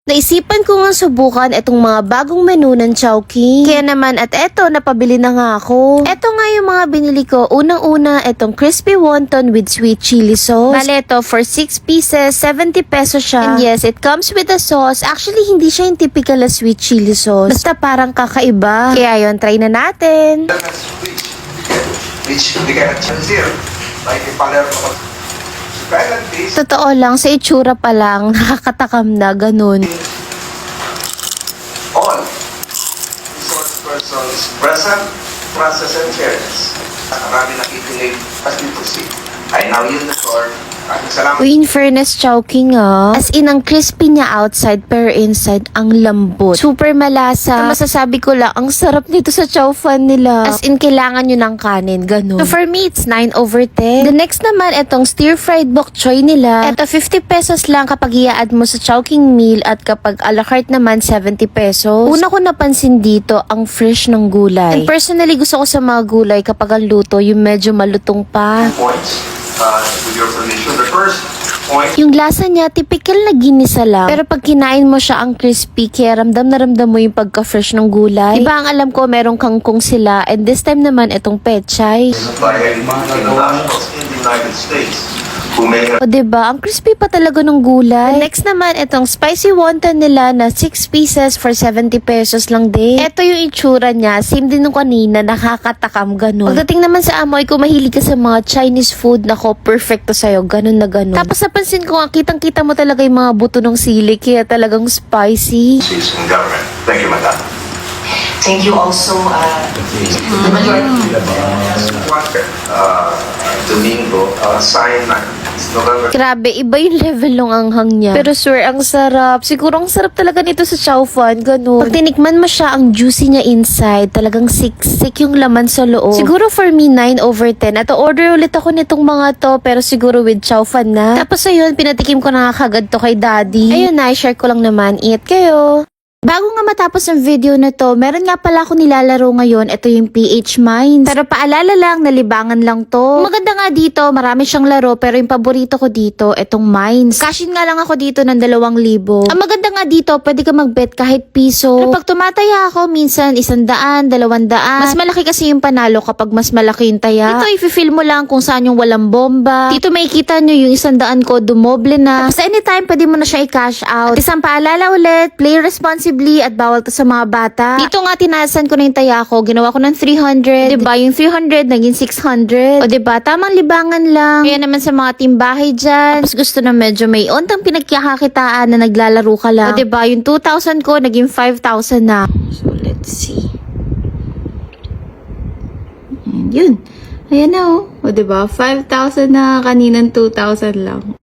Naisipan ko nga subukan itong mga bagong menu ng Chowking. Kaya naman at eto, napabili na nga ako. Eto nga yung mga binili ko. Unang-una, itong crispy wonton with sweet chili sauce. Bale, ito for 6 pieces, 70 pesos siya. And yes, it comes with a sauce. Actually, hindi siya yung typical na sweet chili sauce. Basta parang kakaiba. Kaya yun, try na natin. Which we cannot choose here. Like in Palermo. Totoo lang, sa itsura pa lang, nakakatakam na, ganun. All resource persons present, process and fairness. Marami nakikinig as we proceed. I now use the floor. Salamat. Uy, in fairness, Chowking as in, ang crispy niya outside pero inside ang lambot. Super malasa. Masasabi ko lang, ang sarap nito sa chow fan nila. As in, kailangan nyo ng kanin, ganun. So for me, it's 9/10. The next naman, itong stir-fried bok choy nila. Ito, 50 pesos lang kapag i-add mo sa Chowking meal at kapag a la carte naman, 70 pesos. Una ko napansin dito, ang fresh ng gulay. And personally, gusto ko sa mga gulay kapag ang luto, yung medyo malutong pa. Points. With your permission, the first point. Yung lasa niya, typical na ginisa lang. Pero pag kinain mo siya ang crispy, kaya ramdam na ramdam mo yung pagka-fresh ng gulay. Diba ang alam ko, merong kangkong sila. And this time naman, itong pechay. By internationals in the United States who may have O diba, ang crispy pa talaga ng gulay. And next naman, itong spicy wonton nila na 6 pieces for 70 pesos lang din. Ito yung itsura niya. Same din nung kanina, nakakatakam, ganun. Pagdating naman sa amoy, kung mahilig ka sa mga Chinese food, nako, perfect to sa'yo. Ganun na ganun. Tapos napansin ko nga, kitang-kita mo talaga yung mga buto ng sili, kaya talagang spicy. in government. Thank you, Madam. Thank you also, the majority. Domingo, sign na. It's November. Grabe, iba yung level ng anghang niya. Pero swear, ang sarap. Siguro ang sarap talaga nito sa chow fan, ganun. Pag tinikman mo siya, ang juicy niya inside. Talagang siksik yung laman sa loob. Siguro for me, 9/10. At order ulit ako nitong mga to, pero siguro with chow fan na. Tapos ayun, pinatikim ko na kagad to kay daddy. Ayun na, share ko lang naman. Ingat kayo. Bago nga matapos ang video na to, meron nga pala ako nilalaro ngayon. Ito yung PH Mines. Pero paalala lang, nalibangan lang to. Maganda nga dito, marami siyang laro, pero yung paborito ko dito, itong Mines. Cashin nga lang ako dito ng 2,000. Ang maganda nga dito, pwede ka mag-bet kahit piso. Pero pag tumataya ako, minsan 100, 200. Mas malaki kasi yung panalo kapag mas malaki yung taya. Dito, i-feel mo lang kung saan yung walang bomba. Dito makikita nyo yung 100 ko, dumoble na. Tapos anytime, pwede mo na siya i-cash out. At isang paalala ulit, play responsibly at bawal to sa mga bata. Dito nga tinasan ko na yung taya ko, ginawa ko ng 300. Diba, yung 300 naging 600. O diba, tamang libangan lang. Kaya naman sa mga timbahay dyan, tapos gusto na medyo may ontang pinagkakakitaan na naglalaro ka lang. O diba, yung 2,000 ko naging 5,000 na. So let's see. Yun. Ayan na o. O diba, 5,000 na, kaninang 2,000 lang.